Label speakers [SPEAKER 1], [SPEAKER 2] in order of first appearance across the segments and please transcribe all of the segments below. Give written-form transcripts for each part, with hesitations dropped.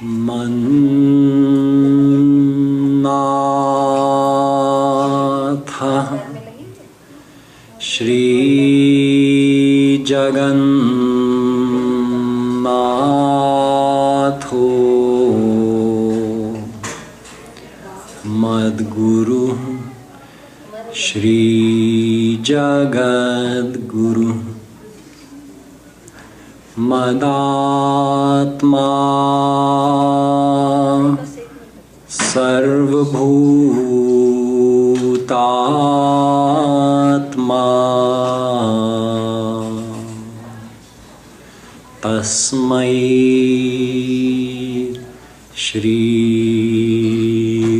[SPEAKER 1] Mannatha Shri Jagannatho Madguru Shri Jagadguru Madatma Sarvabhutatma Tasmai Shri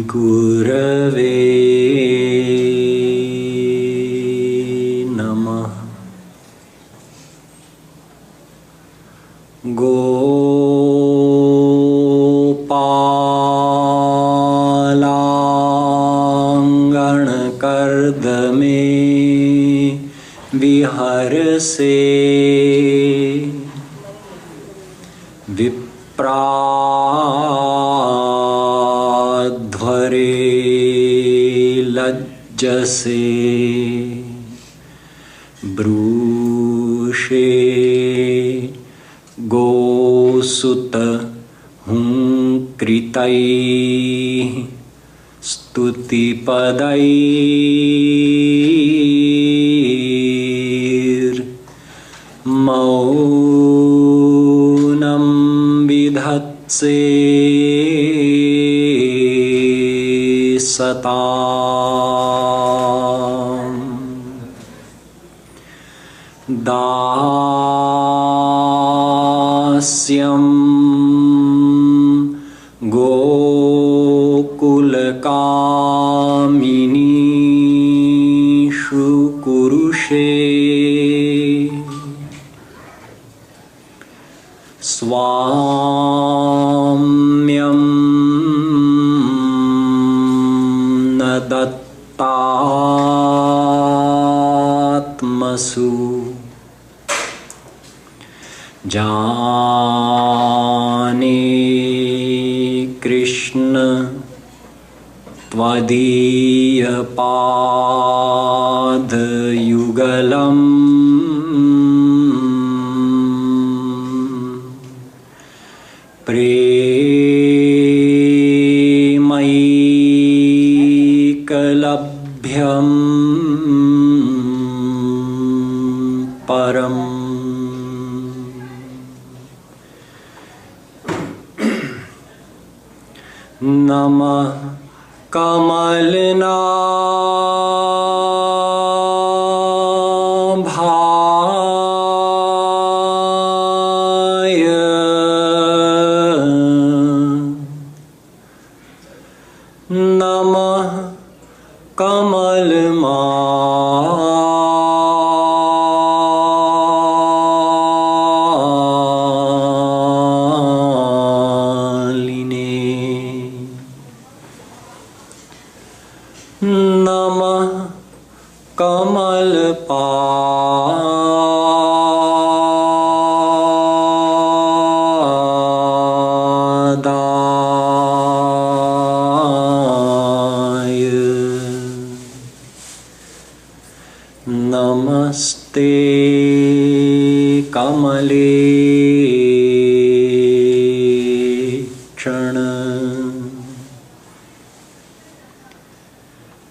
[SPEAKER 1] Gurave Namah. Gopalanganakardame viharse vipradhvare lajjase brushe Gosuta kritai stuti padair maunam vidhatse satam Dasyam Gokulkamini Shukurushe Swamyam Nadatatmasu Jani Krishna Tvadiya Padayugalam Premaikalabhyam Param. Namah Kamalnabhaya Namah Namah Kamalpadaya Namaste Kamale Chana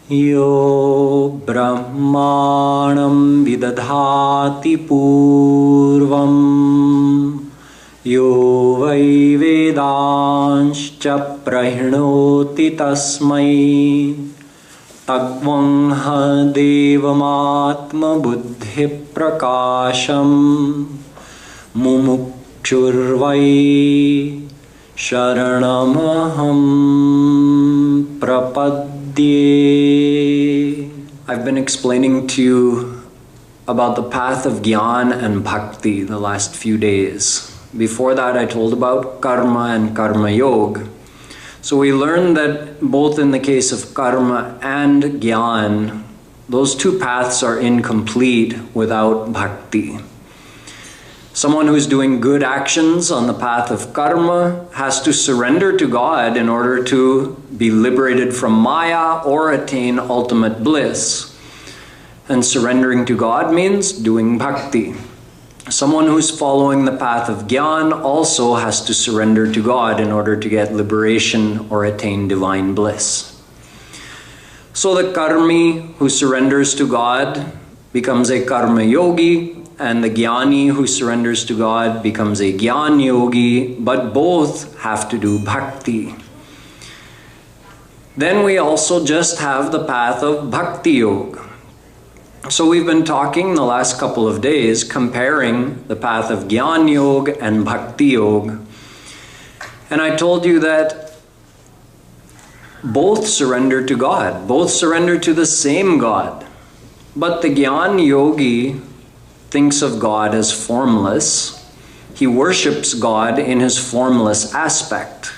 [SPEAKER 1] Yo Brahmanam Vidadhati Purvam Yo Vai Vedanscha Prahinoti Tasmai Tagvangha Devamatma Buddhi Prakasham Mumukchurvai Sharanamaham Prapadye. I've been explaining to you about the path of Gyan and Bhakti the last few days. Before that, I told about Karma and Karma Yoga. So we learned that both in the case of Karma and Gyan, those two paths are incomplete without Bhakti. Someone who's doing good actions on the path of karma has to surrender to God in order to be liberated from Maya or attain ultimate bliss. And surrendering to God means doing bhakti. Someone who's following the path of Gyan also has to surrender to God in order to get liberation or attain divine bliss. So the karmi who surrenders to God becomes a karma yogi, and the Gyani who surrenders to God becomes a Gyan yogi, but both have to do bhakti. Then we also just have the path of bhakti yoga. So we've been talking the last couple of days comparing the path of Gyan yoga and bhakti yoga. And I told you that both surrender to God, both surrender to the same God. But the Gyan yogi thinks of God as formless. He worships God in his formless aspect.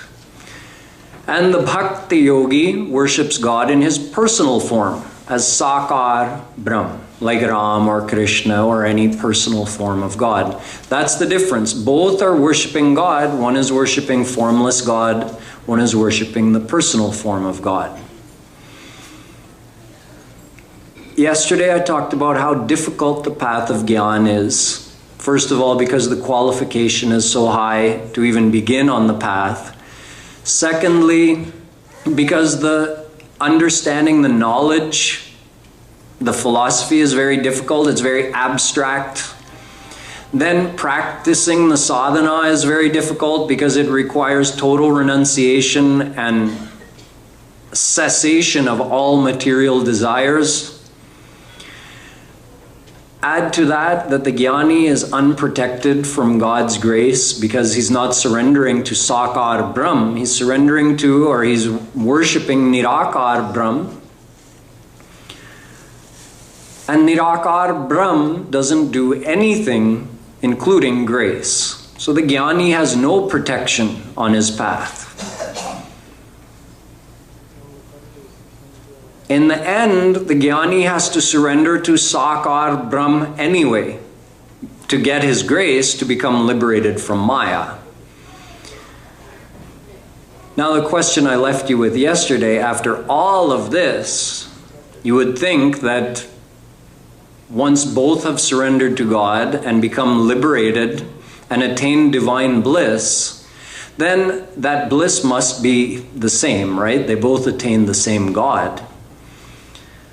[SPEAKER 1] And the bhakti yogi worships God in his personal form, as Sakar Brahm, like Ram or Krishna or any personal form of God. That's the difference. Both are worshipping God. One is worshipping formless God. One is worshipping the personal form of God. Yesterday I talked about how difficult the path of Gyan is. First of all, because the qualification is so high to even begin on the path. Secondly, because the understanding the knowledge, the philosophy is very difficult, it's very abstract. Then practicing the sadhana is very difficult because it requires total renunciation and cessation of all material desires. Add to that the Gyani is unprotected from God's grace because he's not surrendering to Sakar Brahm. He's surrendering to, or he's worshipping Nirakar Brahm. And Nirakar Brahm doesn't do anything, including grace. So the Gyani has no protection on his path. In the end, the Gyani has to surrender to Sakar Brahm anyway to get his grace to become liberated from Maya. Now the question I left you with yesterday, after all of this, you would think that once both have surrendered to God and become liberated and attain divine bliss, then that bliss must be the same, right? They both attain the same God.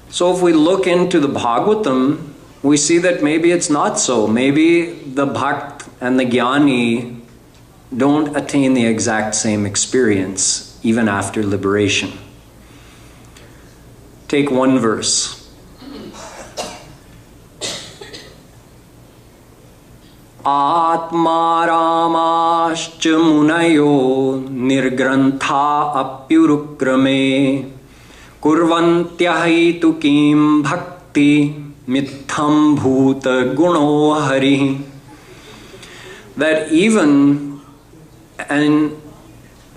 [SPEAKER 1] So if we look into the Bhagavatam, we see that maybe it's not so. Maybe the Bhakt and the Gyani don't attain the exact same experience even after liberation. Take one verse. Atma ramascha munayo nirgrantha apyurukrame kurvantyahitu kim bhakti mitham bhuta guno hari. That even an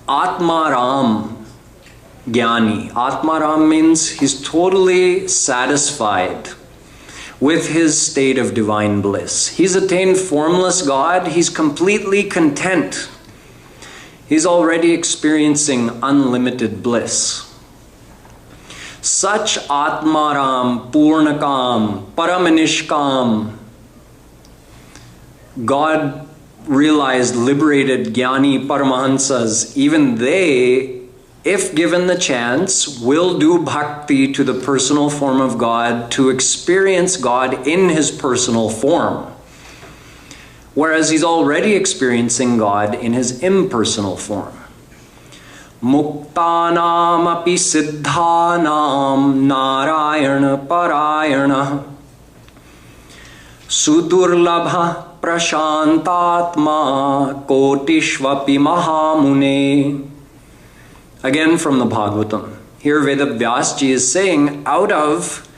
[SPEAKER 1] Atmaram Gyani, Atmaram means he's totally satisfied with his state of divine bliss. He's attained formless God, he's completely content. He's already experiencing unlimited bliss. Such Atmaram, Purnakam, Paramanishkam, God realized liberated Gyani Paramahansas, even they, if given the chance, will do bhakti to the personal form of God to experience God in his personal form. Whereas he's already experiencing God in his impersonal form. Muktanam api siddhanam narayana parayana sudurlabha prashantatma kotishvapi mahamune. Again from the Bhagavatam. Here Vedavyasji is saying, out of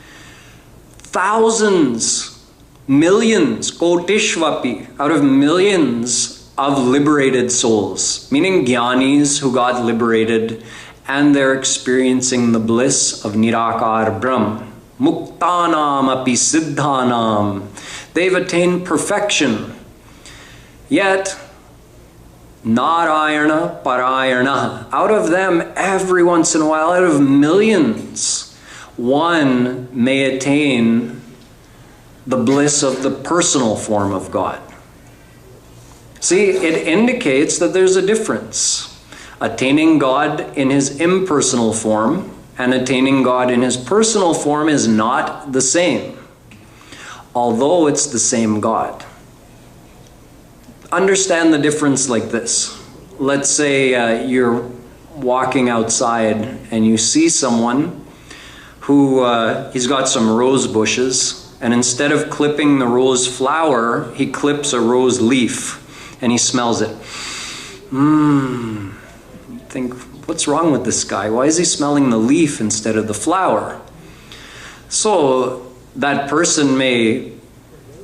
[SPEAKER 1] thousands, millions, kotishvapi, out of millions of liberated souls, meaning Gyanis who got liberated and they're experiencing the bliss of Nirakar Brahm. Muktanam api siddhanam. They've attained perfection. Yet, Narayana Parayana, out of them, every once in a while, out of millions, one may attain the bliss of the personal form of God. See, it indicates that there's a difference. Attaining God in his impersonal form and attaining God in his personal form is not the same, although it's the same God. Understand the difference like this. Let's say you're walking outside and you see someone who he's got some rose bushes, and instead of clipping the rose flower, he clips a rose leaf and he smells it. Think, what's wrong with this guy? Why is he smelling the leaf instead of the flower? So that person may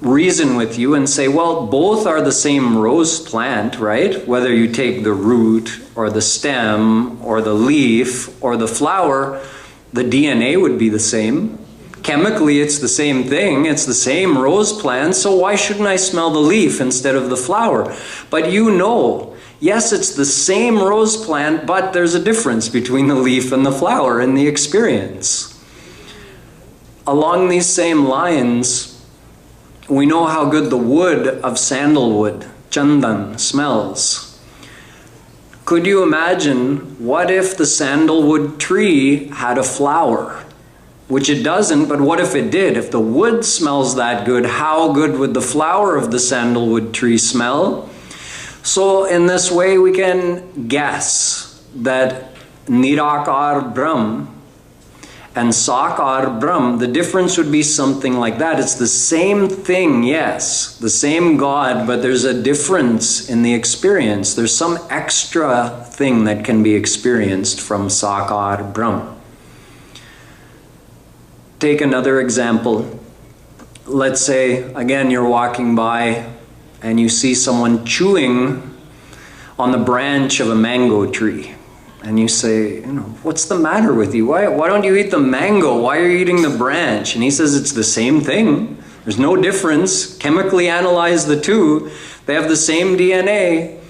[SPEAKER 1] reason with you and say, well, both are the same rose plant, right? Whether you take the root or the stem or the leaf or the flower, the DNA would be the same. Chemically, it's the same thing. It's the same rose plant, so why shouldn't I smell the leaf instead of the flower? But you know, yes, it's the same rose plant, but there's a difference between the leaf and the flower in the experience. Along these same lines, we know how good the wood of sandalwood, chandan, smells. Could you imagine, what if the sandalwood tree had a flower? Which it doesn't, but what if it did? If the wood smells that good, how good would the flower of the sandalwood tree smell? So in this way we can guess that Nirakar Brahm and Sakar Brahm, the difference would be something like that. It's the same thing, yes, the same God, but there's a difference in the experience. There's some extra thing that can be experienced from Sakar Brahm. Take another example. Let's say, again, you're walking by and you see someone chewing on the branch of a mango tree. And you say, what's the matter with you? Why don't you eat the mango? Why are you eating the branch? And he says, it's the same thing. There's no difference. Chemically analyze the two. They have the same DNA.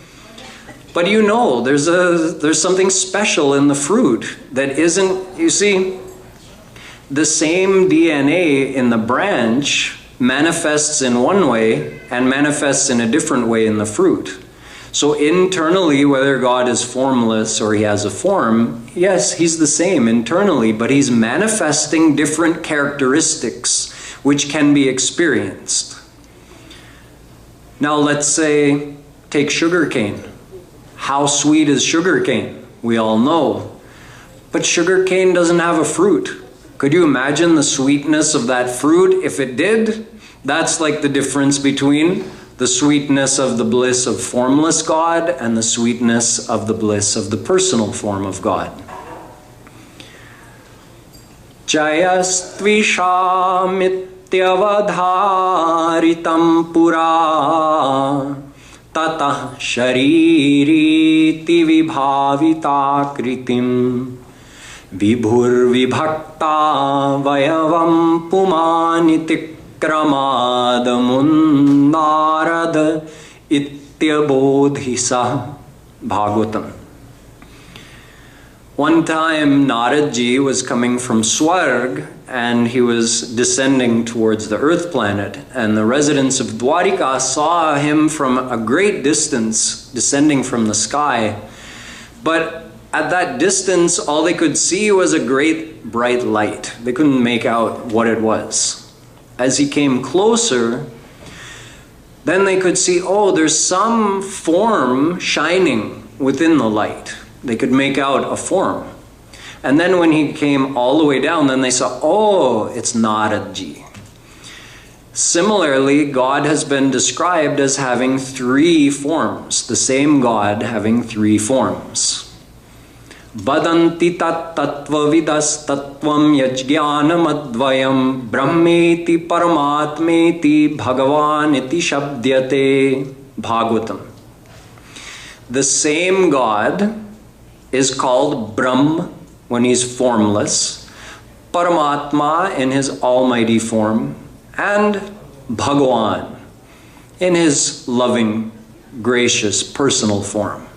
[SPEAKER 1] But you know, there's something special in the fruit that isn't, you see, the same DNA in the branch manifests in one way and manifests in a different way in the fruit. So internally, whether God is formless or he has a form, yes, he's the same internally, but he's manifesting different characteristics which can be experienced. Now let's say, take sugarcane. How sweet is sugarcane? We all know. But sugarcane doesn't have a fruit. Could you imagine the sweetness of that fruit if it did? That's like the difference between the sweetness of the bliss of formless God and the sweetness of the bliss of the personal form of God. Jayastvishamityavadharitam pura tatah shaririti vibhavitakritim vibhur vibhakta vayavam pumanitik Kramadamundārad ityabodhisa. Bhagavatam. One time Naradji was coming from Swarg and he was descending towards the earth planet, and the residents of Dwarika saw him from a great distance descending from the sky. But at that distance all they could see was a great bright light. They couldn't make out what it was. As he came closer, then they could see, oh, there's some form shining within the light. They could make out a form. And then when he came all the way down, then they saw, oh, it's Naradji. Similarly, God has been described as having three forms, the same God having three forms. Badanti tat tattvavidas tattvam yajnanam advayam brahmeti paramatmeti bhagavaniti shabdyate. Bhagavatam. The same God is called Brahm when he's formless, Paramatma in his almighty form, and Bhagavan in his loving gracious, personal form.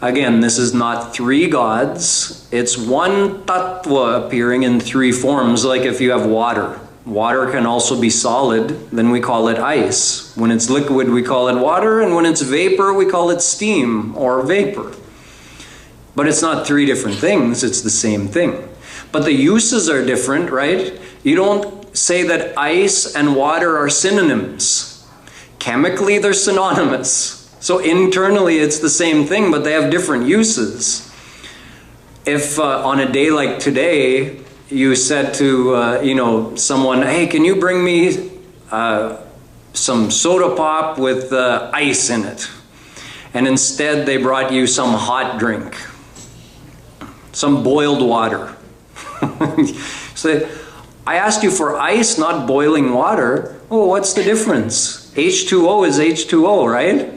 [SPEAKER 1] Again, this is not three gods. It's one tattva appearing in three forms, like if you have water. Water can also be solid, then we call it ice. When it's liquid, we call it water, and when it's vapor, we call it steam or vapor. But it's not three different things, it's the same thing. But the uses are different, right? You don't say that ice and water are synonyms. Chemically, they're synonymous. So internally, it's the same thing, but they have different uses. If on a day like today, you said to someone, hey, can you bring me some soda pop with ice in it? And instead, they brought you some hot drink, some boiled water. So I asked you for ice, not boiling water. Oh, what's the difference? H2O is H2O, right?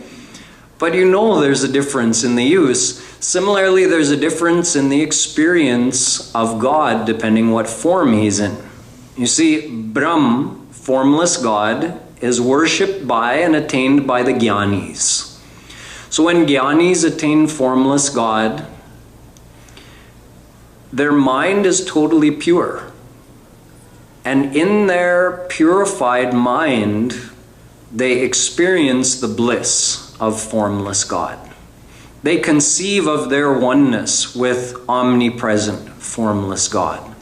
[SPEAKER 1] But you know there's a difference in the use. Similarly, there's a difference in the experience of God depending what form He's in. You see, Brahm, formless God, is worshipped by and attained by the Gyanis. So when Gyanis attain formless God, their mind is totally pure. And in their purified mind, they experience the bliss of formless God. They conceive of their oneness with omnipresent, formless God.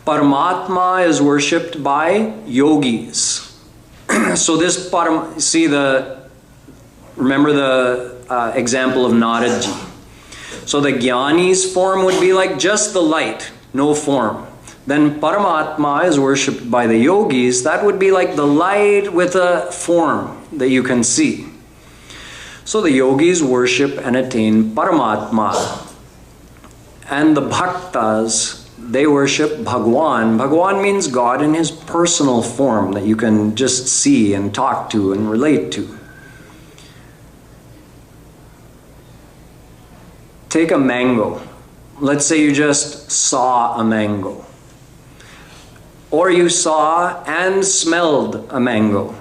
[SPEAKER 1] Paramatma is worshipped by yogis. So this remember the example of Naraji. So the Gyani's form would be like just the light, no form. Then Paramatma is worshipped by the yogis. That would be like the light with a form that you can see. So the yogis worship and attain Paramatma. And the bhaktas, they worship Bhagwan. Bhagwan means God in His personal form that you can just see and talk to and relate to. Take a mango. Let's say you just saw a mango. Or you saw and smelled a mango.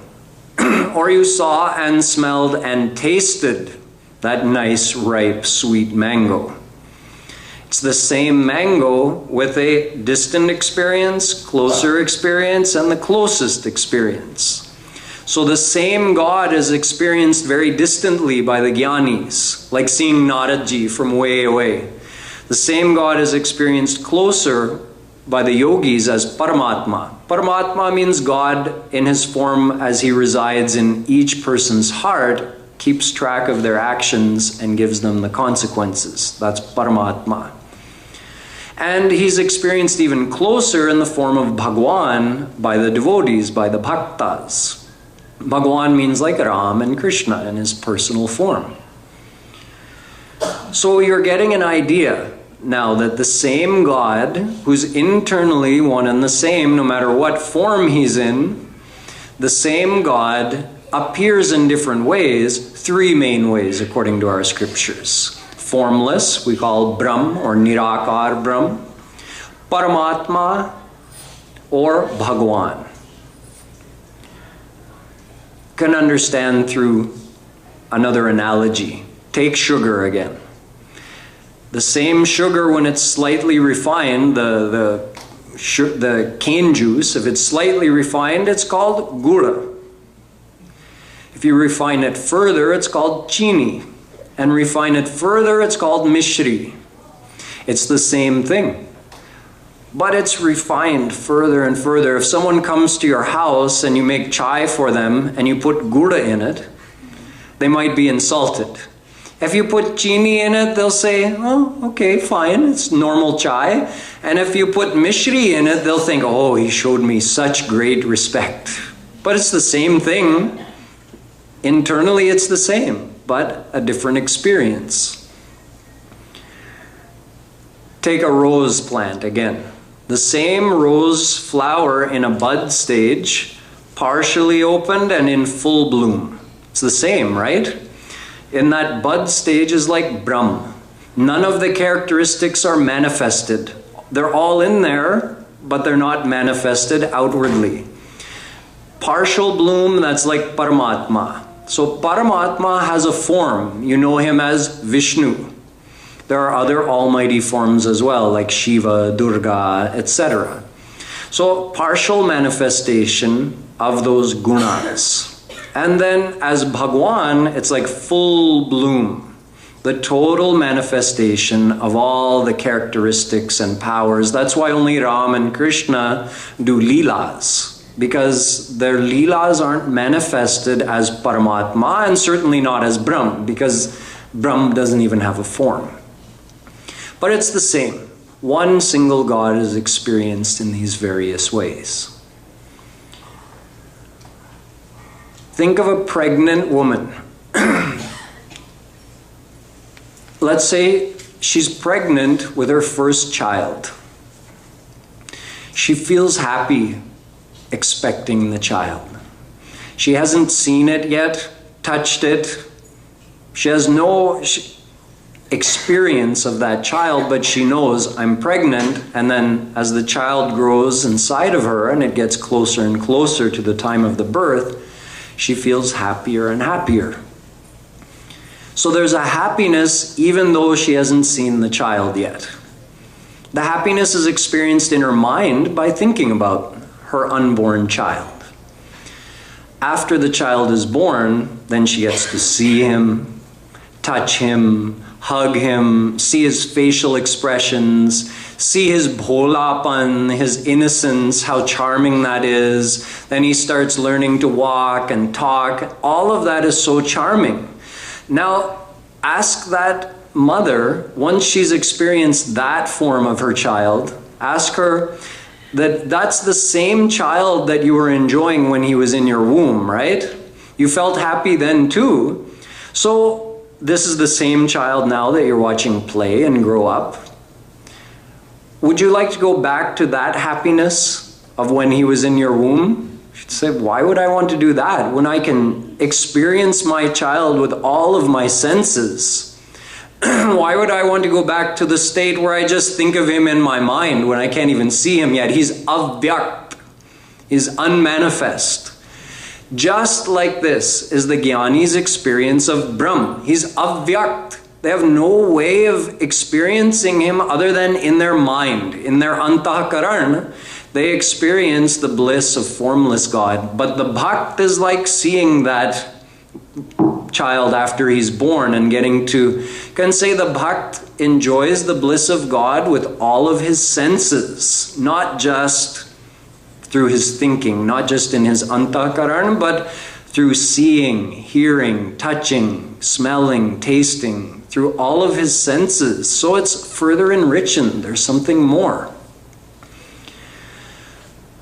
[SPEAKER 1] Or you saw and smelled and tasted that nice, ripe, sweet mango. It's the same mango with a distant experience, closer experience, and the closest experience. So the same God is experienced very distantly by the Gyanis, like seeing Naraji from way away. The same God is experienced closer by the yogis as Paramatma. Paramatma means God in His form as He resides in each person's heart, keeps track of their actions and gives them the consequences. That's Paramatma. And He's experienced even closer in the form of Bhagwan by the devotees, by the bhaktas. Bhagwan means like Ram and Krishna in His personal form. So you're getting an idea now that the same God, who's internally one and the same no matter what form He's in, the same God appears in different ways, three main ways according to our scriptures. Formless, we call Brahm or Nirakar Brahm, Paramatma, or Bhagwan. Can understand through another analogy. Take sugar again. The same sugar, when it's slightly refined, the cane juice, if it's slightly refined, it's called gura. If you refine it further, it's called chini. And refine it further, it's called mishri. It's the same thing. But it's refined further and further. If someone comes to your house and you make chai for them and you put gura in it, they might be insulted. If you put chini in it, they'll say, oh, okay, fine, it's normal chai. And if you put mishri in it, they'll think, oh, he showed me such great respect. But it's the same thing. Internally, it's the same, but a different experience. Take a rose plant again. The same rose flower in a bud stage, partially opened and in full bloom. It's the same, right? In that bud stage is like Brahm. None of the characteristics are manifested. They're all in there, but they're not manifested outwardly. partial bloom, that's like Paramatma. So Paramatma has a form. You know him as Vishnu. There are other almighty forms as well, like Shiva, Durga, etc. So partial manifestation of those gunas. And then as Bhagwan, it's like full bloom, the total manifestation of all the characteristics and powers. That's why only Ram and Krishna do leelas, because their leelas aren't manifested as Paramatma and certainly not as Brahm, because Brahm doesn't even have a form. But it's the same. One single God is experienced in these various ways. Think of a pregnant woman. Let's say she's pregnant with her first child. She feels happy expecting the child. She hasn't seen it yet, touched it. She has no experience of that child, but she knows I'm pregnant, and then as the child grows inside of her and it gets closer and closer to the time of the birth, she feels happier and happier. So there's a happiness even though she hasn't seen the child yet. The happiness is experienced in her mind by thinking about her unborn child. After the child is born, then she gets to see him, touch him, hug him, see his facial expressions, see his bholapan, his innocence, how charming that is. Then he starts learning to walk and talk. All of that is so charming. Now, ask that mother, once she's experienced that form of her child, ask her that's the same child that you were enjoying when he was in your womb, right? You felt happy then too. So this is the same child now that you're watching play and grow up. Would you like to go back to that happiness of when he was in your womb? You should say, why would I want to do that when I can experience my child with all of my senses? Why would I want to go back to the state where I just think of him in my mind when I can't even see him yet? He's avyakt. He's unmanifest. Just like this is the Gyani's experience of Brahm. He's avyakt. They have no way of experiencing him other than in their mind, in their antahkaran. They experience the bliss of formless God. But the bhakt is like seeing that child after he's born and getting to, you can say the bhakt enjoys the bliss of God with all of his senses, not just through his thinking, not just in his antahkaran, but through seeing, hearing, touching, smelling, tasting, through all of his senses. So it's further enriching. There's something more.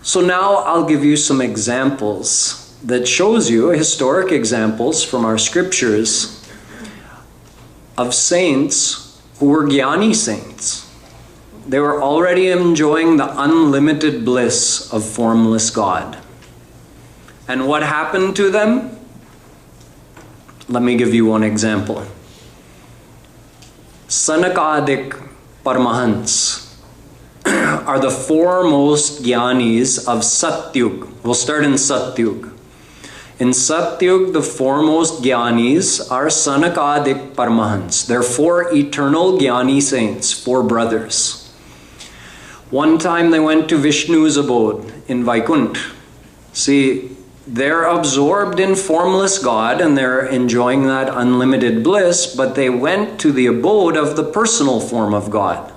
[SPEAKER 1] So now I'll give you some examples that shows you, historic examples from our scriptures of saints who were Gyani saints. They were already enjoying the unlimited bliss of formless God. And what happened to them? Let me give you one example. Sanakadik Parmahans are the foremost Gyanis of Satyug. We'll start in Satyug. In Satyug, the foremost Gyanis are Sanakadik Parmahans. They're four eternal Gyani saints, four brothers. One time they went to Vishnu's abode in Vaikuntha. See, they're absorbed in formless God and they're enjoying that unlimited bliss, but they went to the abode of the personal form of God.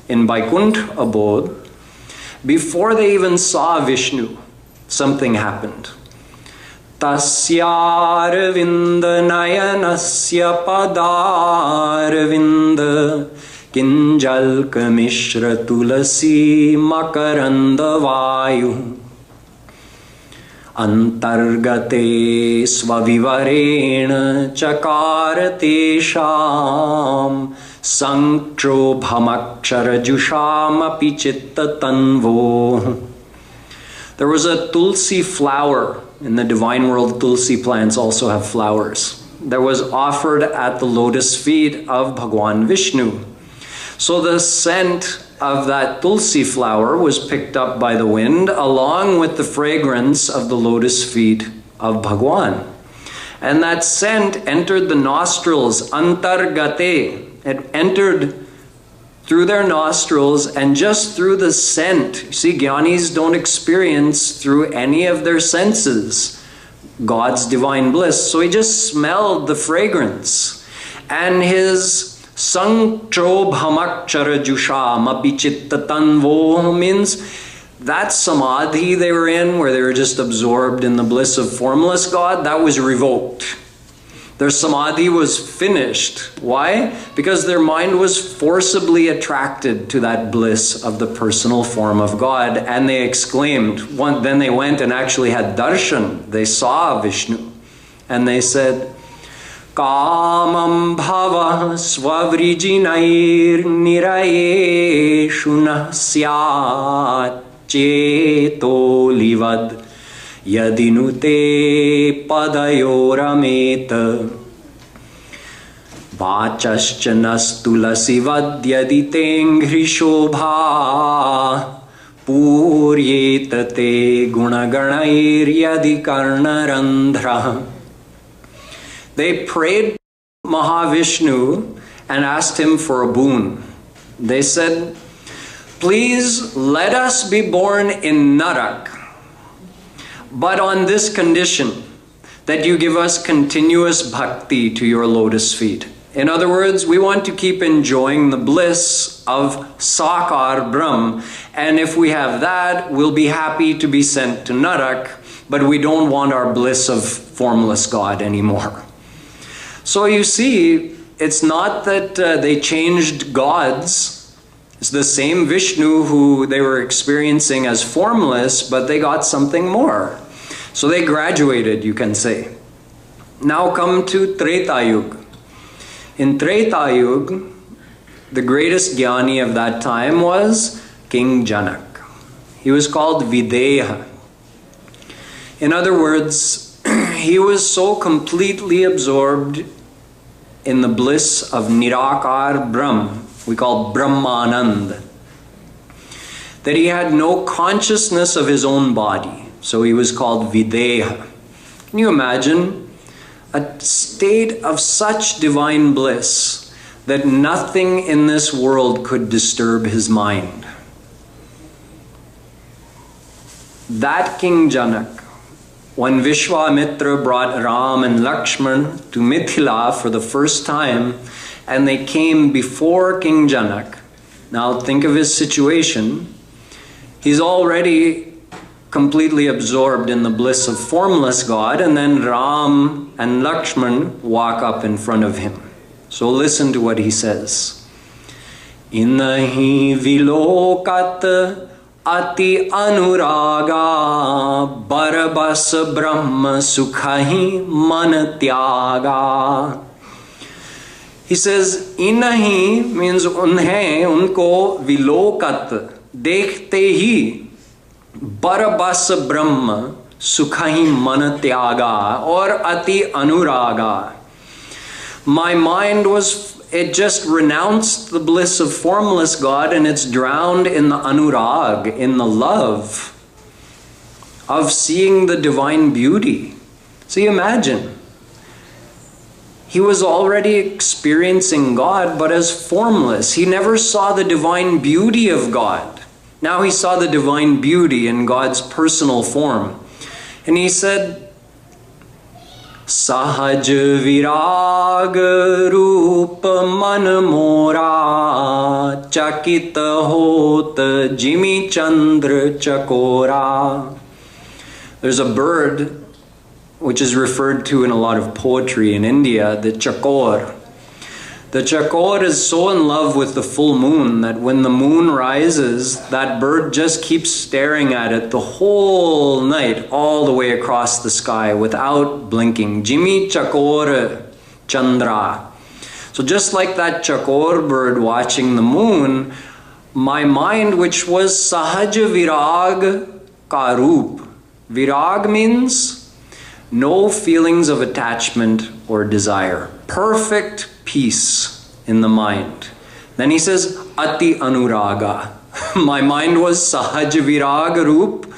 [SPEAKER 1] In Vaikuntha abode, before they even saw Vishnu, something happened. Tasyarvinda nayanasya padarvinda kinjalka mishra tulasi makaranda vayu antargate svavivarena chakaratesham sankshobhamaksharajusham api chitta tanvo. There was a tulsi flower. In the divine world, tulsi plants also have flowers. That was offered at the lotus feet of Bhagwan Vishnu. So the scent of that tulsi flower was picked up by the wind along with the fragrance of the lotus feet of Bhagwan. And that scent entered the nostrils, antargate. It entered through their nostrils, and just through the scent. You see, Gyanis don't experience through any of their senses God's divine bliss. So he just smelled the fragrance. And his Sangcho bhamakchara jusham apichitta tanvo means that samadhi they were in, where they were just absorbed in the bliss of formless God, that was revoked. Their samadhi was finished. Why? Because their mind was forcibly attracted to that bliss of the personal form of God. And they exclaimed, then they went and actually had darshan. They saw Vishnu. And they said, Kamam bhava svavrijinair nirayeshu nasyat cheto livad yadinute padayorameta vachaschanas tulasi vadyadi tengri shobha puryetate gunaganair yadi karnarandhra. They prayed Mahavishnu and asked him for a boon. They said, please let us be born in Narak, but on this condition, that you give us continuous bhakti to your lotus feet. In other words, we want to keep enjoying the bliss of Sakar Brahm, and if we have that, we'll be happy to be sent to Narak, but we don't want our bliss of formless God anymore. So you see, it's not that they changed gods. It's the same Vishnu who they were experiencing as formless, but they got something more. So they graduated, you can say. Now come to Treta Yuga. In Treta Yuga, the greatest Gyani of that time was King Janak. He was called Videha. In other words, he was so completely absorbed in the bliss of Nirakar Brahm, we call Brahmanand, that he had no consciousness of his own body. So he was called Videha. Can you imagine a state of such divine bliss that nothing in this world could disturb his mind? That King Janak, when Vishwamitra brought Ram and Lakshman to Mithila for the first time, and they came before King Janak. Now think of his situation. He's already completely absorbed in the bliss of formless God, and then Ram and Lakshman walk up in front of him. So listen to what he says. Inahi vilokat ati anuraga barabas brahma sukhahi man tyaga. He says, inahi means unhe, unko vilokat, dekhte hi, barabas brahma sukhahi man tyaga, or ati anuraga. My mind it just renounced the bliss of formless God, and it's drowned in the anurag, in the love of seeing the divine beauty. So you imagine, he was already experiencing God, but as formless. He never saw the divine beauty of God. Now he saw the divine beauty in God's personal form. And he said, Sahaj virag roop man mora chakita hot jimi chandra chakora. There's a bird which is referred to in a lot of poetry in India, the chakor. The chakor is so in love with the full moon that when the moon rises, that bird just keeps staring at it the whole night, all the way across the sky without blinking. Jimi chakor chandra. So just like that chakor bird watching the moon, my mind, which was sahaja virag karup. Virag means no feelings of attachment or desire. Perfect peace in the mind. Then he says, Ati Anuraga. My mind was Sahaj Viraga Roop.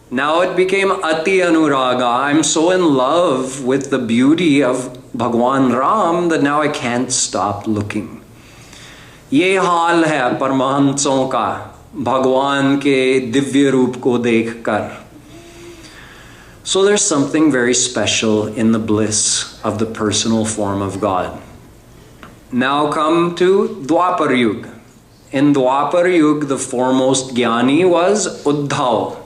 [SPEAKER 1] Now it became Ati Anuraga. I'm so in love with the beauty of Bhagwan Ram that now I can't stop looking. Ye haal hai paramahamson ka, Bhagwan ke divya roop ko dekh kar. So there's something very special in the bliss of the personal form of God. Now come to Dwapar Yuga. In Dwapar Yuga, the foremost Gyani was Uddhav.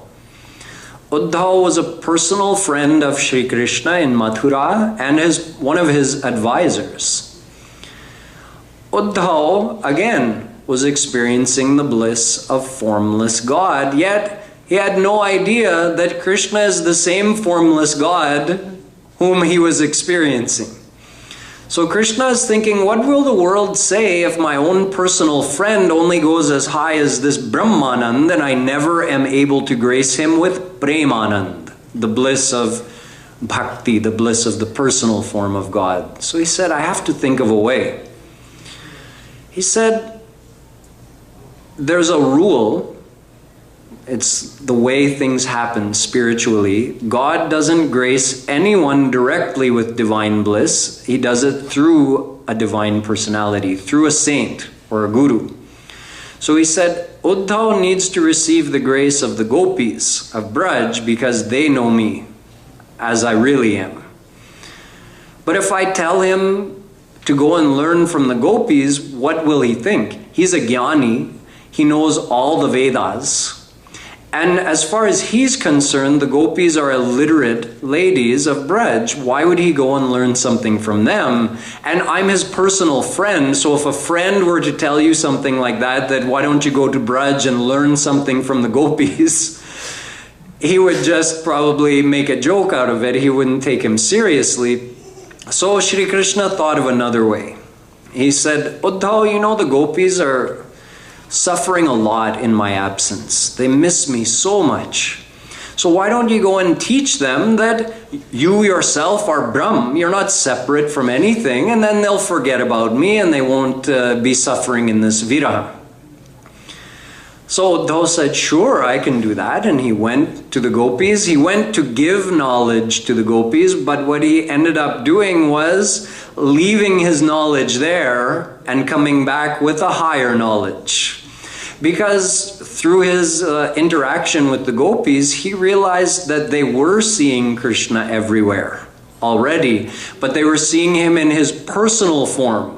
[SPEAKER 1] Uddhav was a personal friend of Sri Krishna in Mathura and one of his advisors. Uddhav, again, was experiencing the bliss of formless God, yet he had no idea that Krishna is the same formless God whom he was experiencing. So Krishna is thinking, what will the world say if my own personal friend only goes as high as this Brahmanand and I never am able to grace him with Premanand, the bliss of Bhakti, the bliss of the personal form of God. So he said, I have to think of a way. He said, there's a rule. It's the way things happen spiritually. God doesn't grace anyone directly with divine bliss. He does it through a divine personality, through a saint or a guru. So he said, Uddhav needs to receive the grace of the gopis of Braj because they know me as I really am. But if I tell him to go and learn from the gopis, what will he think? He's a Gyani. He knows all the Vedas. And as far as he's concerned, the gopis are illiterate ladies of Braj. Why would he go and learn something from them? And I'm his personal friend, so if a friend were to tell you something like that why don't you go to Braj and learn something from the gopis, he would just probably make a joke out of it. He wouldn't take him seriously. So Shri Krishna thought of another way. He said, Uddhav, you know the gopis are suffering a lot in my absence. They miss me so much. So why don't you go and teach them that you yourself are Brahm, you're not separate from anything, and then they'll forget about me and they won't be suffering in this viraha. So Uddhav said, sure, I can do that. And he went to the gopis. He went to give knowledge to the gopis, but what he ended up doing was leaving his knowledge there and coming back with a higher knowledge. Because through his interaction with the gopis, he realized that they were seeing Krishna everywhere already, but they were seeing him in his personal form.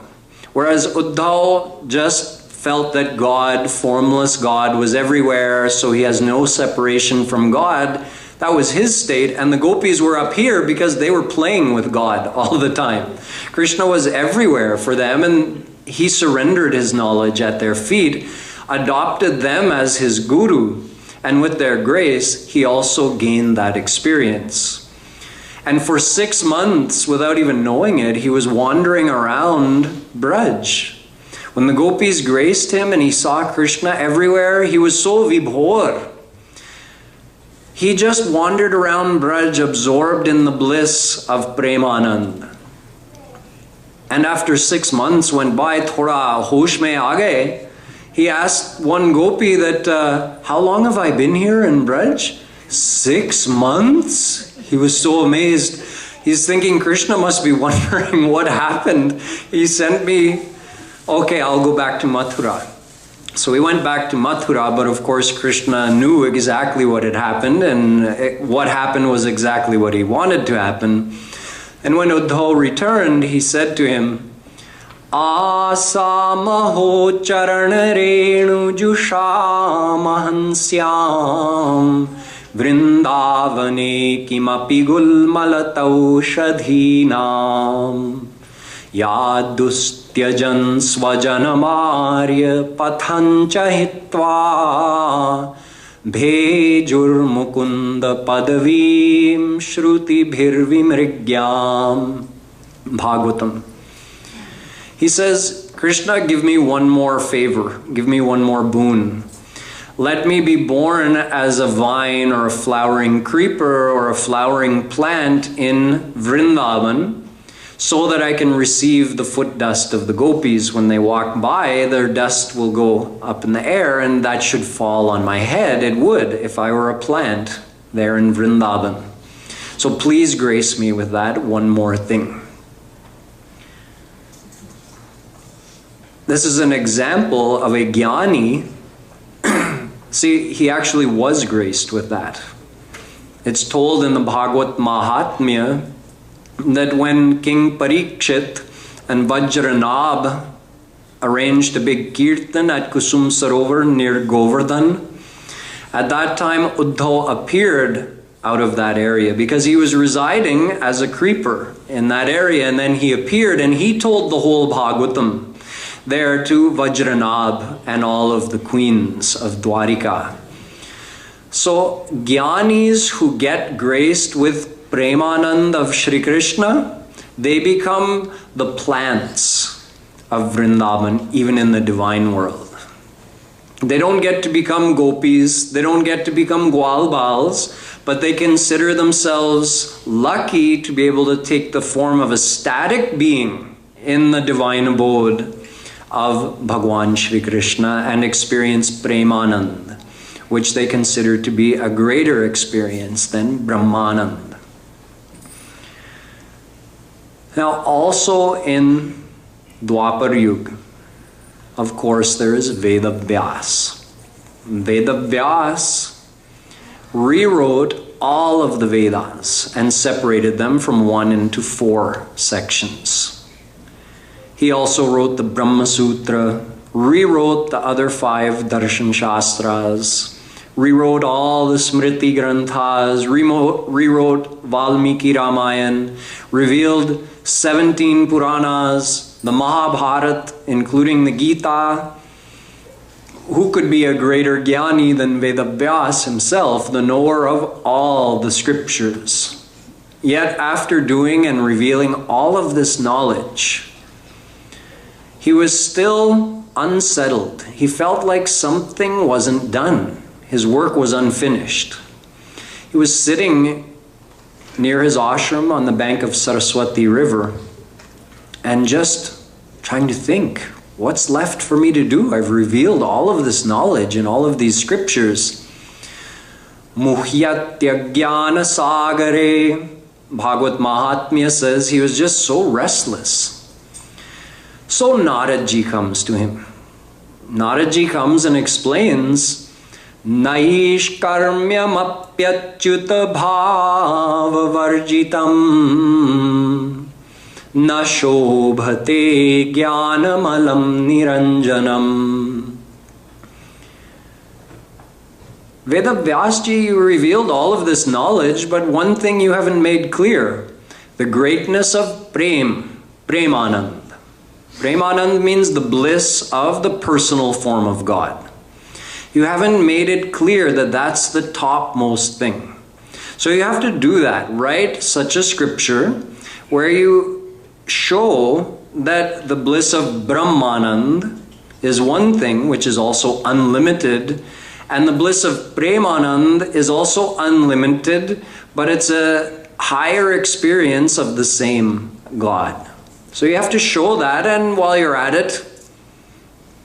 [SPEAKER 1] Whereas Uddhav just felt that God, formless God, was everywhere, so he has no separation from God. That was his state, and the gopis were up here because they were playing with God all the time. Krishna was everywhere for them, and he surrendered his knowledge at their feet, adopted them as his guru, and with their grace, he also gained that experience. And for 6 months, without even knowing it, he was wandering around Braj. When the gopis graced him and he saw Krishna everywhere, he was so vibhor. He just wandered around Braj, absorbed in the bliss of Premanand. And after 6 months went by, thoda hosh mein aa gaye, he asked one gopi that, how long have I been here in Braj? 6 months? He was so amazed. He's thinking Krishna must be wondering what happened. He sent me, okay, I'll go back to Mathura. So we went back to Mathura, but of course Krishna knew exactly what had happened, and what happened was exactly what he wanted to happen. And when Uddhav returned, he said to him, Asamaho charan renu jushamahansyam vrindavane kimapi gulmalatau shadhinam yadustyajan swajanamarya pathancha hitva bhejur mukunda padavim shruti bhirvimrigyam. Bhagavatam. He says, Krishna, give me one more favor. Give me one more boon. Let me be born as a vine or a flowering creeper or a flowering plant in Vrindavan, so that I can receive the foot dust of the gopis. When they walk by, their dust will go up in the air, and that should fall on my head. It would if I were a plant there in Vrindavan. So please grace me with that one more thing. This is an example of a Gyani. See, he actually was graced with that. It's told in the Bhagavad Mahatmya that when King Parikshit and Vajranab arranged a big kirtan at Kusum Sarovar near Govardhan, at that time Uddhav appeared out of that area because he was residing as a creeper in that area, and then he appeared and he told the whole Bhagavatam there to Vajranab and all of the queens of Dwarika. So Gyanis who get graced with Premanand of Shri Krishna, they become the plants of Vrindavan, even in the divine world. They don't get to become gopis, they don't get to become gwalbals, but they consider themselves lucky to be able to take the form of a static being in the divine abode of Bhagwan Shri Krishna and experience Premanand, which they consider to be a greater experience than Brahmanand. Now, also in Dwapar Yuga, of course, there is Vedavyas. Vedavyas rewrote all of the Vedas and separated them from 1 into 4 sections. He also wrote the Brahma Sutra, rewrote the other 5 Darshan Shastras, rewrote all the Smriti Granthas, rewrote Valmiki Ramayan, revealed 17 Puranas, the Mahabharata, including the Gita. Who could be a greater Gyani than Vedavyas himself, the knower of all the scriptures? Yet after doing and revealing all of this knowledge, he was still unsettled. He felt like something wasn't done. His work was unfinished. He was sitting near his ashram on the bank of Saraswati River and just trying to think, what's left for me to do? I've revealed all of this knowledge and all of these scriptures. Muhyatya Jnana Sagare, Bhagavad Mahatmya says he was just so restless. So Naradji comes to him. Naradji comes and explains, Naish karmyam apyachuta bhava varjitam na shobhate jnanamalam niranjanam. Vedavyasji, you revealed all of this knowledge, but one thing you haven't made clear, the greatness of Premanand. Premanand means the bliss of the personal form of God. You haven't made it clear that that's the topmost thing. So you have to do that. Write such a scripture where you show that the bliss of Brahmanand is one thing, which is also unlimited, and the bliss of Premanand is also unlimited, but it's a higher experience of the same God. So you have to show that, and while you're at it,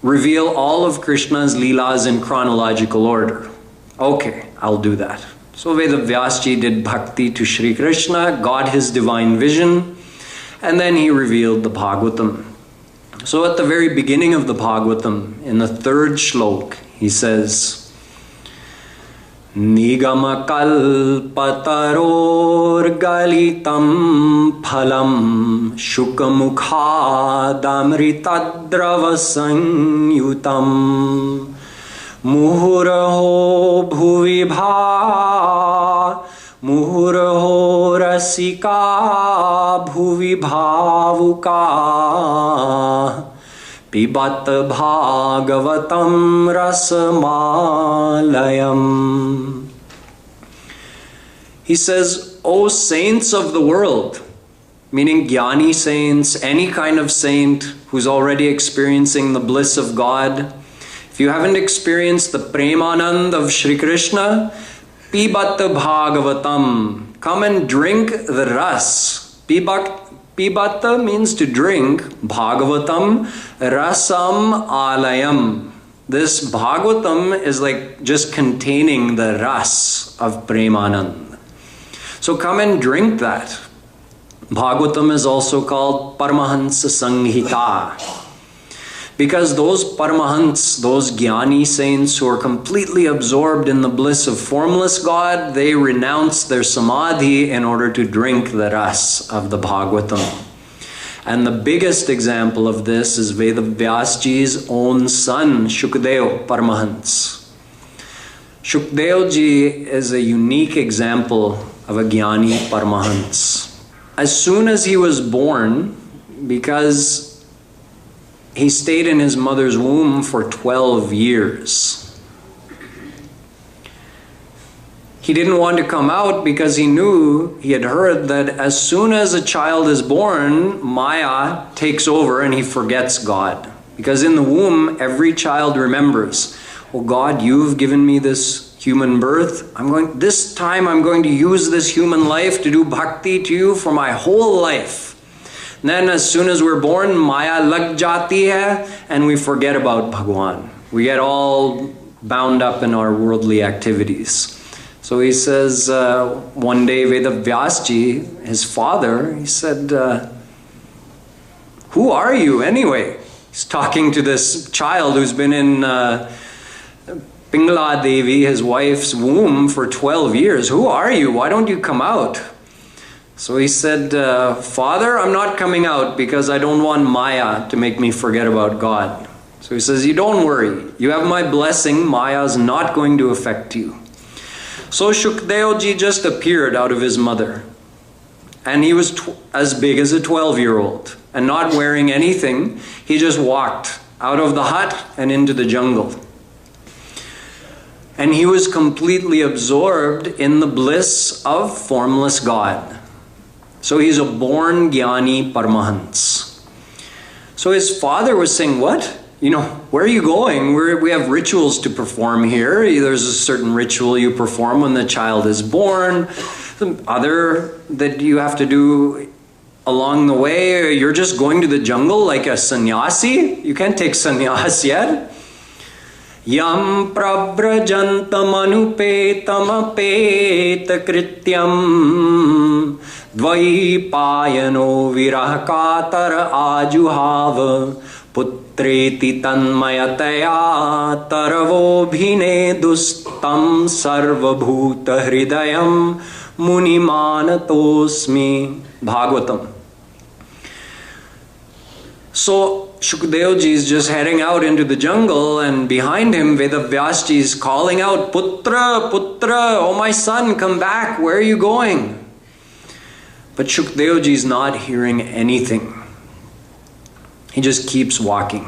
[SPEAKER 1] reveal all of Krishna's Leelas in chronological order. Okay, I'll do that. So Vedavyasji did Bhakti to Shri Krishna, got his divine vision, and then he revealed the Bhagavatam. So at the very beginning of the Bhagavatam, in the 3rd shlok, he says, Nigama kalpataror galitam phalam shukamukhadamritadrava sanyutam muhuraho bhuvibha muhuraho rasika bhuvibhavuka Pibat bhagavatam rasamalayam. He says, O saints of the world, meaning Gyani saints, any kind of saint who's already experiencing the bliss of God, if you haven't experienced the Premanand of Shri Krishna, Pibat bhagavatam, come and drink the ras. Pibat Pibata means to drink. Bhagavatam rasam alayam. This Bhagavatam is like just containing the ras of Premanand. So come and drink that. Bhagavatam is also called Paramahansa Sanghita. Because those Paramahans, those Gyani saints who are completely absorbed in the bliss of formless God, they renounce their samadhi in order to drink the ras of the Bhagavatam. And the biggest example of this is Vedavyasji's own son, Shukdev Paramahans. Shukdevji is a unique example of a Gyani Paramahans. As soon as he was born, because he stayed in his mother's womb for 12 years. He didn't want to come out because he knew, he had heard that as soon as a child is born, Maya takes over and he forgets God. Because in the womb, every child remembers, oh God, you've given me this human birth. This time I'm going to use this human life to do bhakti to you for my whole life. Then as soon as we're born, Maya lag jati hai, and we forget about Bhagwan. We get all bound up in our worldly activities. So he says, one day Vedavyasji, his father, he said, who are you anyway? He's talking to this child who's been in Pingala Devi, his wife's womb, for 12 years. Who are you? Why don't you come out? So he said, Father, I'm not coming out because I don't want Maya to make me forget about God. So he says, you don't worry. You have my blessing. Maya's not going to affect you. So Shukdevji just appeared out of his mother. And he was as big as a 12-year-old. And not wearing anything. He just walked out of the hut and into the jungle. And he was completely absorbed in the bliss of formless God. So he's a born Gyani Paramahans. So his father was saying, what? You know, where are you going? We have rituals to perform here. There's a certain ritual you perform when the child is born. Some other that you have to do along the way. You're just going to the jungle like a sannyasi? You can't take sannyas yet. Yam prabrajantam anupetam apeta krityam Dvaipayano virahkatar ajuhava putreti tanmayataya taravo bhine dustam sarvabhuta hridayam munimanatosmi. Bhagavatam. So Shukdevji is just heading out into the jungle, and behind him Vedavyasji is calling out, Putra, Putra, oh my son, come back, where are you going? But Shukdevji is not hearing anything. He just keeps walking.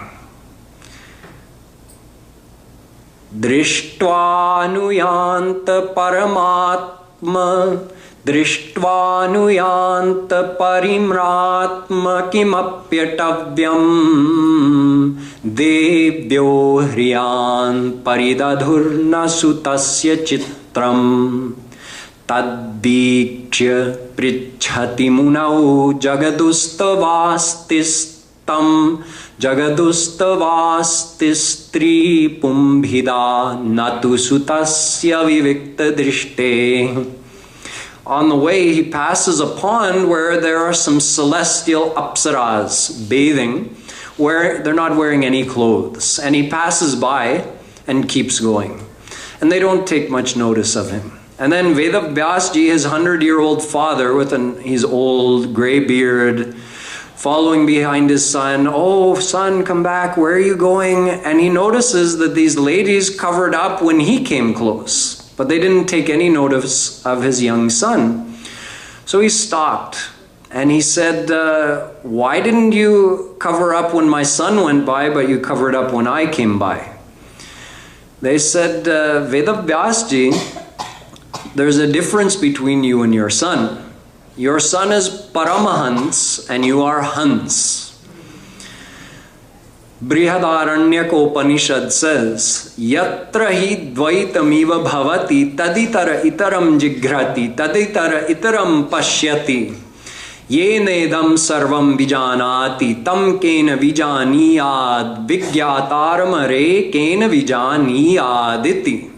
[SPEAKER 1] Drishtva nuyanta paramatma Drishtva nuyanta parimratma kimapyatavyam Debhyo hriyan paridadhurna sutasya chitram Tadvikshya prichhati munau jagadustavastistam jagadustavastistri pumbhida natu sutasya vivikta drishte. On the way, he passes a pond where there are some celestial apsaras bathing, where they're not wearing any clothes. And he passes by and keeps going. And they don't take much notice of him. And then Vedavyasji, his 100-year-old father with his old gray beard, following behind his son, oh son, come back, where are you going? And he notices that these ladies covered up when he came close. But they didn't take any notice of his young son. So he stopped and he said, why didn't you cover up when my son went by, but you covered up when I came by? They said, Vedavyasji, there's a difference between you and your son. Your son is Paramahans and you are Hans. Brihadaranyaka Upanishad says, Yatra hi dvaitamiva bhavati taditara itaram jighrati taditara itaram pashyati. Ye nedam sarvam vijanati tam kena vijaniyad vigyataramare kena vijaniyaditi.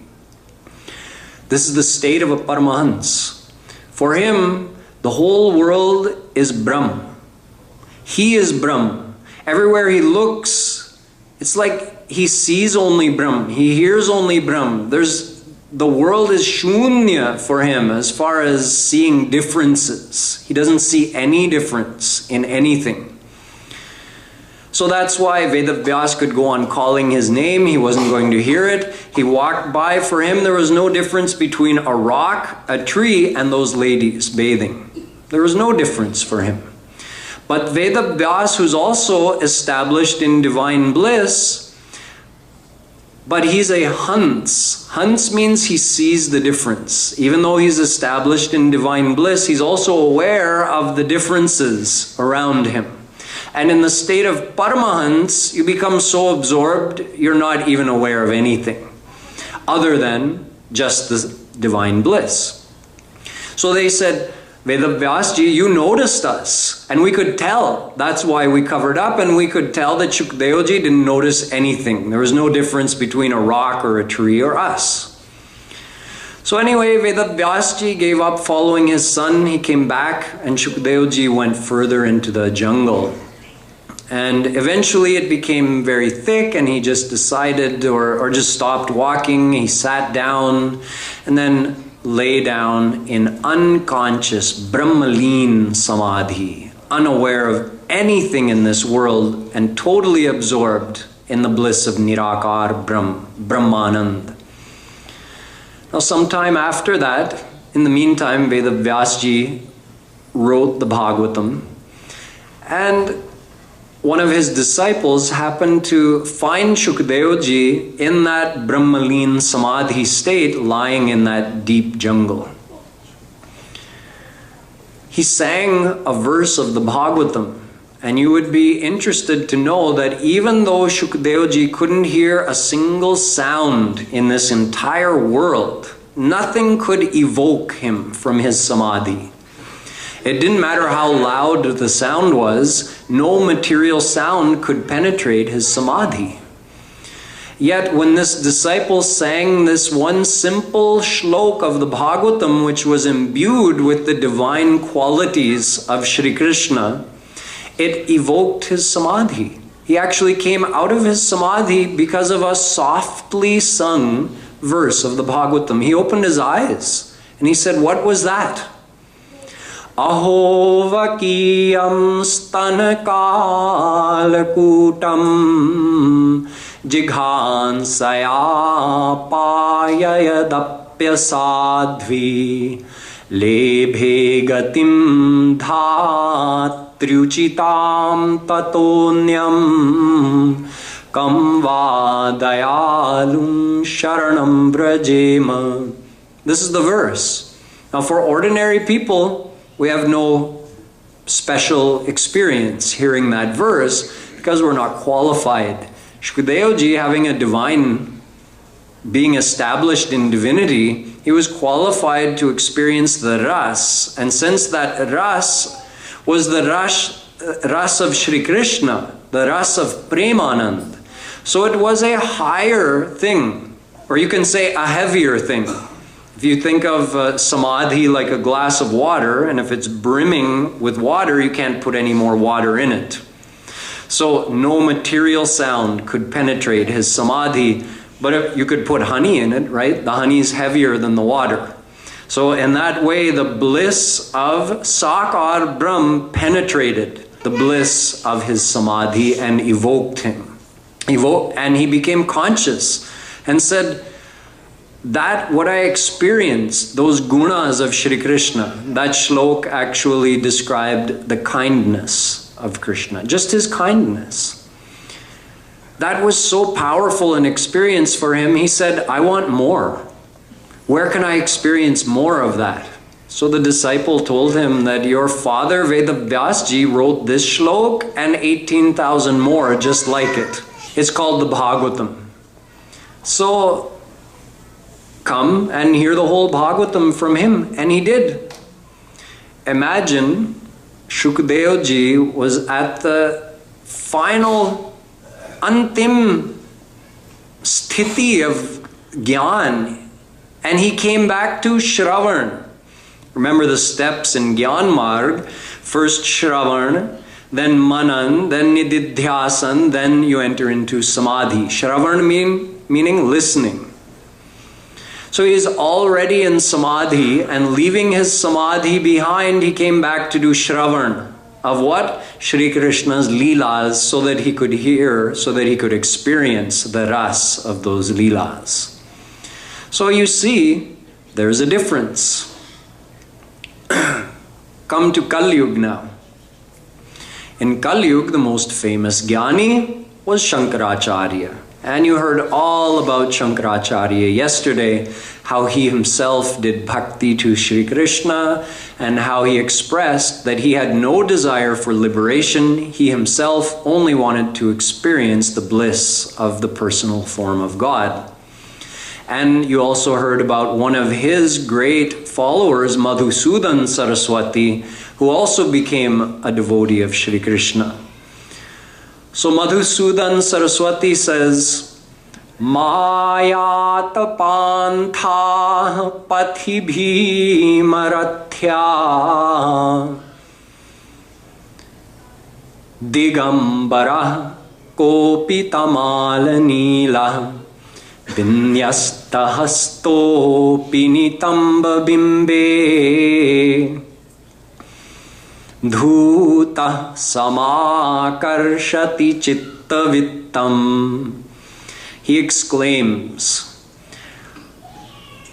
[SPEAKER 1] This is the state of a Paramahans. For him, the whole world is Brahm. He is Brahm. Everywhere he looks, it's like he sees only Brahm. He hears only Brahm. The world is shunya for him as far as seeing differences. He doesn't see any difference in anything. So that's why Vedavyas could go on calling his name. He wasn't going to hear it. He walked by. For him, there was no difference between a rock, a tree, and those ladies bathing. There was no difference for him. But Vedavyas, who's also established in divine bliss, but he's a Hans. Hans means he sees the difference. Even though he's established in divine bliss, he's also aware of the differences around him. And in the state of Paramahans, you become so absorbed, you're not even aware of anything other than just the divine bliss. So they said, Vedavyasji, you noticed us, and we could tell. That's why we covered up, and we could tell that Shukdeoji didn't notice anything. There was no difference between a rock or a tree or us. So anyway, Vedavyasji gave up following his son. He came back, and Shukdeoji went further into the jungle. And eventually it became very thick, and he just decided, or just stopped walking. He sat down, and then lay down in unconscious Brahmaleen Samadhi, unaware of anything in this world and totally absorbed in the bliss of Nirakar Brahmanand. Now sometime after that, in the meantime, Vedavyasji wrote the Bhagavatam, and one of his disciples happened to find Shukdeoji in that Brahmaleen Samadhi state, lying in that deep jungle. He sang a verse of the Bhagavatam, and you would be interested to know that even though Shukdeoji couldn't hear a single sound in this entire world, nothing could evoke him from his Samadhi. It didn't matter how loud the sound was, no material sound could penetrate his Samadhi. Yet when this disciple sang this one simple shlok of the Bhagavatam, which was imbued with the divine qualities of Shri Krishna, it evoked his Samadhi. He actually came out of his Samadhi because of a softly sung verse of the Bhagavatam. He opened his eyes and he said, "What was that?" Aho vakiyam stanakalakutam jighansaya payayadapya sadhvi lebhe gatim dhatryuchitam tatonyam kam vadayalum sharanam brajema. This is the verse. Now for ordinary people, we have no special experience hearing that verse because we're not qualified. Shukdeoji, having a divine, being established in divinity, he was qualified to experience the ras. And since that ras was the ras of Shri Krishna, the ras of Premanand, so it was a higher thing, or you can say a heavier thing. If you think of Samadhi like a glass of water, and if it's brimming with water, you can't put any more water in it. So no material sound could penetrate his Samadhi, but if you could put honey in it, right? The honey is heavier than the water. So in that way, the bliss of Sakar Brahm penetrated the bliss of his Samadhi and evoked him. And he became conscious and said, that what I experienced, those gunas of Shri Krishna, that shlok actually described the kindness of Krishna, just his kindness. That was so powerful an experience for him. He said, I want more. Where can I experience more of that? So the disciple told him that your father Vedavyasji wrote this shlok and 18,000 more just like it. It's called the Bhagavatam. So come and hear the whole Bhagavatam from him. And he did. Imagine Shukdev ji was at the final antim sthiti of Gyan, and he came back to Shravan. Remember the steps in Gyan Marg: first Shravan, then Manan, then Nididhyasan, then you enter into Samadhi. Shravan meaning listening. So he is already in Samadhi, and leaving his Samadhi behind, he came back to do Shravan. Of what? Shri Krishna's Leelas, so that he could hear, so that he could experience the ras of those Leelas. So you see, there's a difference. Come to Kali Yuga now. In Kali Yuga, the most famous Jnani was Shankaracharya. And you heard all about Shankaracharya yesterday, how he himself did bhakti to Shri Krishna, and how he expressed that he had no desire for liberation. He himself only wanted to experience the bliss of the personal form of God. And you also heard about one of his great followers, Madhusudan Saraswati, who also became a devotee of Shri Krishna. So Madhusudan Saraswati says, Maya tapantha pathibhi marathya digambara kopi tamal nila Vinyastahasto pinitamba bimbe Dhuta samakarshati chittavittam. He exclaims,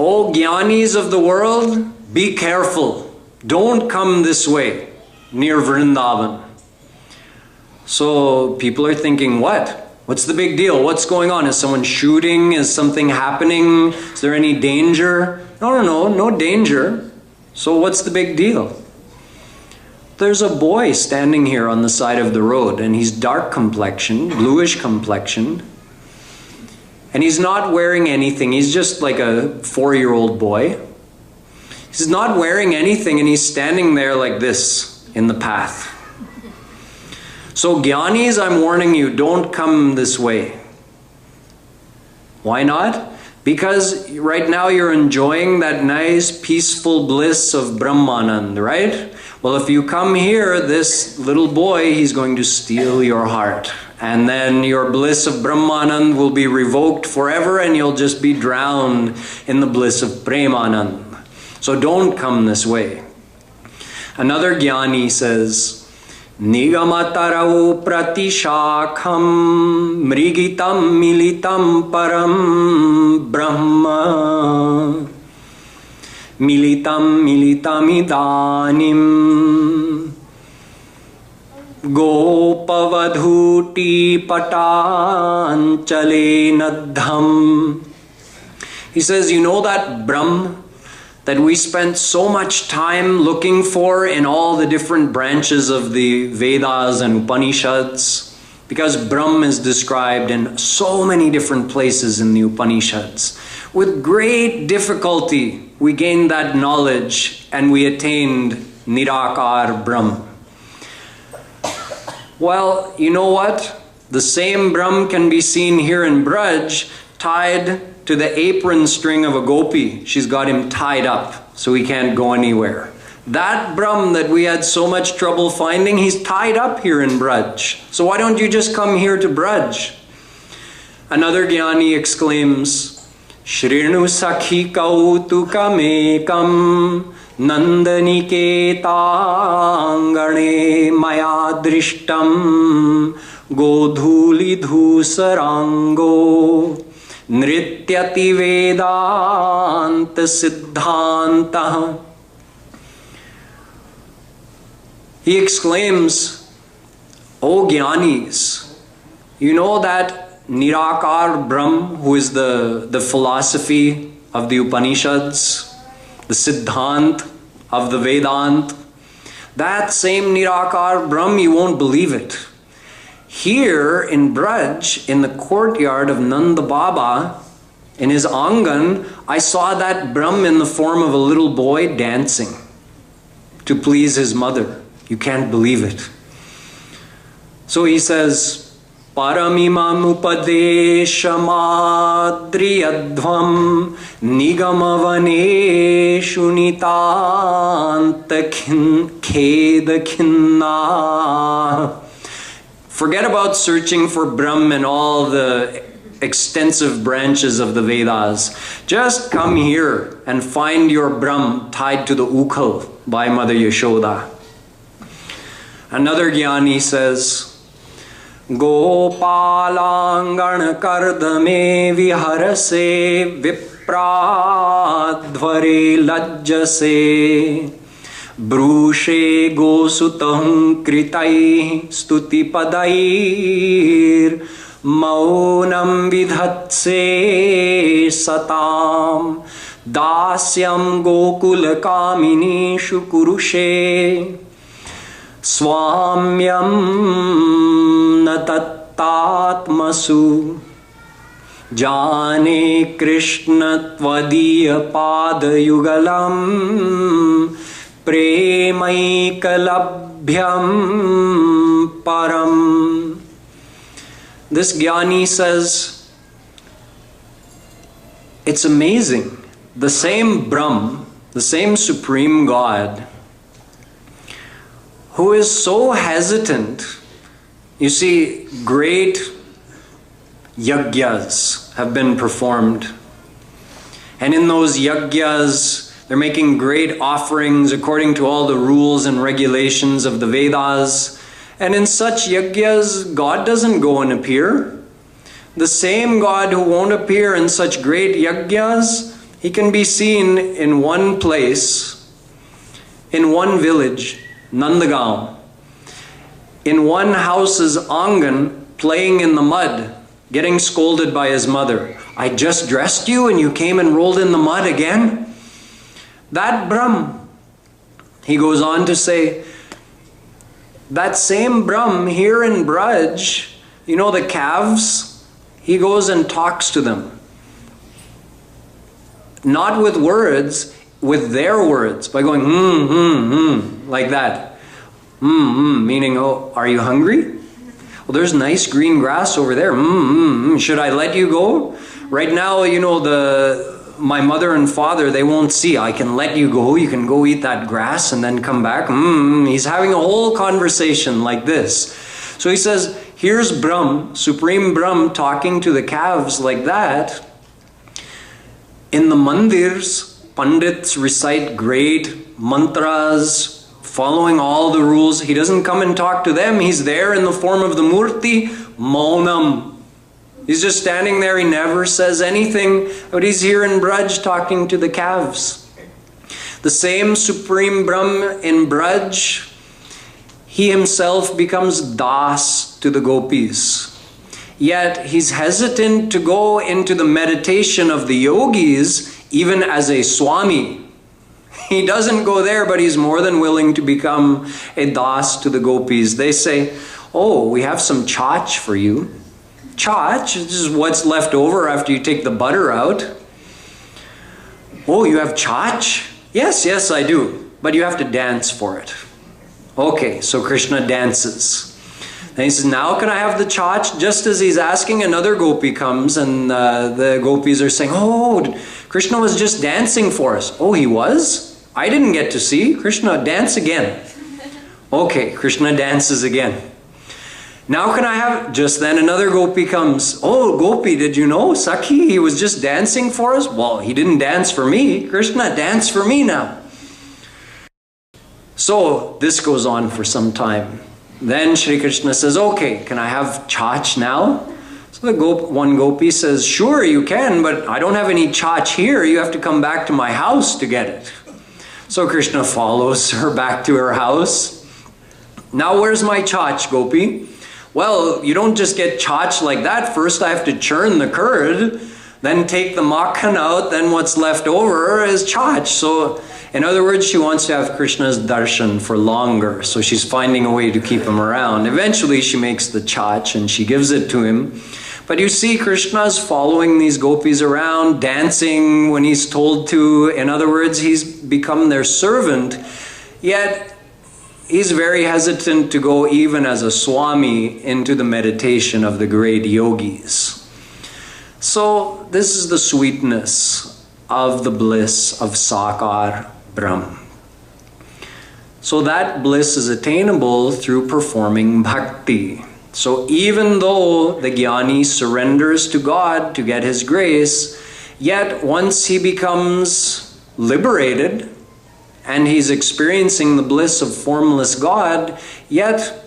[SPEAKER 1] O Jnanis of the world, be careful. Don't come this way, near Vrindavan. So people are thinking, what? What's the big deal? What's going on? Is someone shooting? Is something happening? Is there any danger? No danger. So what's the big deal? There's a boy standing here on the side of the road, and he's dark complexion, bluish complexion, and he's not wearing anything. He's just like a 4-year-old boy. He's not wearing anything, and he's standing there like this in the path. So Jnanis, I'm warning you, don't come this way. Why not? Because right now you're enjoying that nice peaceful bliss of Brahmanand, right? Well, if you come here, this little boy, he's going to steal your heart. And then your bliss of Brahmanand will be revoked forever, and you'll just be drowned in the bliss of Premanand. So don't come this way. Another Jnani says, Nigamatarav pratishakham mrigitam militam param brahma militam idanim gopavadhuti patanchale nadham. He says, you know that Brahm that we spent so much time looking for in all the different branches of the Vedas and Upanishads? Because Brahm is described in so many different places in the Upanishads. With great difficulty, we gained that knowledge and we attained Nirakar Brahm. Well, you know what? The same Brahm can be seen here in Braj, tied to the apron string of a gopi. She's got him tied up so he can't go anywhere. That Brahm that we had so much trouble finding, he's tied up here in Braj. So why don't you just come here to Braj? Another Jnani exclaims, Shrinu sakhi kautukam nandaniketangane maya drishtam godhuli dhusarango Nrityati Vedanta Siddhanta. He exclaims, O Jnanis, you know that Nirakar Brahm, who is the philosophy of the Upanishads, the Siddhant of the Vedant, that same Nirakar Brahm, you won't believe it. Here in Braj, in the courtyard of Nanda Baba, in his Angan, I saw that Brahm in the form of a little boy dancing to please his mother. You can't believe it. So he says, Paramimam upadeshamadriyadvam nigamavaneshu nitanta khedakhinna. Forget about searching for Brahm and all the extensive branches of the Vedas. Just come here and find your Brahm tied to the ukal by Mother Yashoda. Another Gyani says, Gopalangan kardame viharase vipradvare lajjase brushe gosutahum kritai stuti padair maunam vidhatse satam dasyam gokula kamini shukurushe swamyam natattatmasu jane krishna tvadiya padayugalam premaikalabhyam param. This Gyani says, it's amazing. The same Brahm, the same Supreme God, who is so hesitant. You see, great yagyas have been performed. And in those yagyas, they're making great offerings according to all the rules and regulations of the Vedas. And in such yagyas, God doesn't go and appear. The same God who won't appear in such great yagyas, He can be seen in one place, in one village, Nandagaon, in one house's angan, playing in the mud, getting scolded by his mother. I just dressed you and you came and rolled in the mud again? That Brahm, he goes on to say, that same Brahm here in Braj, you know the calves, he goes and talks to them. Not with words, with their words, by going, like that. Meaning, oh, are you hungry? Well, there's nice green grass over there. Should I let you go? Right now, you know, my mother and father, they won't see. I can let you go. You can go eat that grass and then come back. He's having a whole conversation like this. So he says, here's Brahm, Supreme Brahm, talking to the calves like that. In the mandirs, Pandits recite great mantras, following all the rules. He doesn't come and talk to them. He's there in the form of the Murti, Maunam. He's just standing there. He never says anything, but he's here in Braj talking to the calves. The same Supreme Brahm in Braj, he himself becomes Das to the gopis. Yet he's hesitant to go into the meditation of the yogis even as a Swami. He doesn't go there, but he's more than willing to become a Das to the gopis. They say, oh, we have some chach for you. Chach, this is what's left over after you take the butter out. Oh, you have chach? Yes, yes, I do. But you have to dance for it. Okay, so Krishna dances. Then he says, now can I have the chach? Just as he's asking, another gopi comes and the gopis are saying, oh, Krishna was just dancing for us. Oh, he was? I didn't get to see. Krishna, dance again. Okay, Krishna dances again. Now can I have, just then another gopi comes. Oh, gopi, did you know? Sakhi, he was just dancing for us? Well, he didn't dance for me. Krishna, dance for me now. So this goes on for some time. Then Shri Krishna says, okay, can I have chach now? So one gopi says, sure, you can, but I don't have any chach here. You have to come back to my house to get it. So Krishna follows her back to her house. Now where's my chach, gopi? Well, you don't just get chach like that. First I have to churn the curd, then take the makhan out, then what's left over is chach. So in other words, she wants to have Krishna's darshan for longer. So she's finding a way to keep him around. Eventually she makes the chach and she gives it to him. But you see, Krishna's following these gopis around, dancing when he's told to. In other words, he's become their servant. Yet he's very hesitant to go even as a Swami into the meditation of the great yogis. So this is the sweetness of the bliss of Sakar Brahm. So that bliss is attainable through performing bhakti. So even though the Jnani surrenders to God to get his grace, yet once he becomes liberated and he's experiencing the bliss of formless God, yet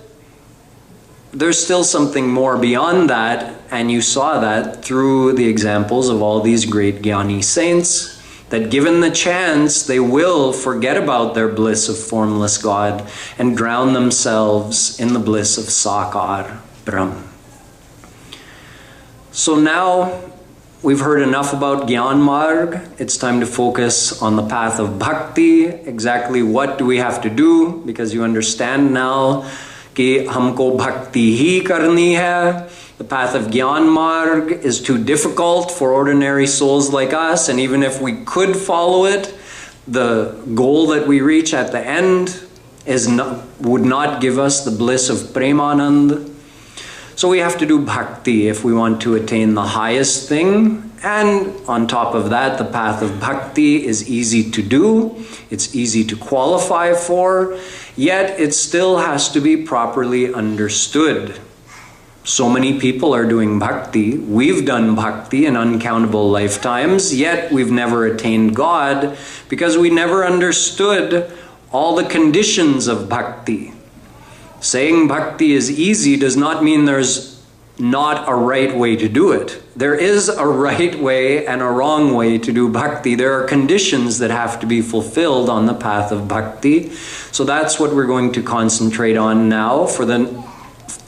[SPEAKER 1] there's still something more beyond that, and you saw that through the examples of all these great Jnani saints, that given the chance, they will forget about their bliss of formless God and drown themselves in the bliss of Sakar Brahm. So now we've heard enough about Gyan Marg. It's time to focus on the path of Bhakti. Exactly what do we have to do? Because you understand now कि हमको भक्ति ही करनी है. The path of Gyan Marg is too difficult for ordinary souls like us, and even if we could follow it, the goal that we reach at the end would not give us the bliss of Premanand. So we have to do bhakti if we want to attain the highest thing. And on top of that, the path of bhakti is easy to do. It's easy to qualify for, yet it still has to be properly understood. So many people are doing bhakti. We've done bhakti in uncountable lifetimes, yet we've never attained God because we never understood all the conditions of bhakti. Saying bhakti is easy does not mean there's not a right way to do it. There is a right way and a wrong way to do bhakti. There are conditions that have to be fulfilled on the path of bhakti. So that's what we're going to concentrate on now for the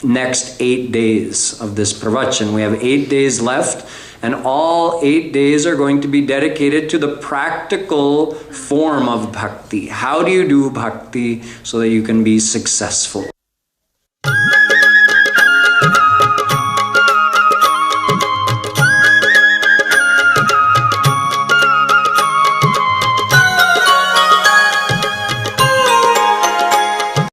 [SPEAKER 1] next 8 days of this pravachan. We have 8 days left, and all 8 days are going to be dedicated to the practical form of bhakti. How do you do bhakti so that you can be successful?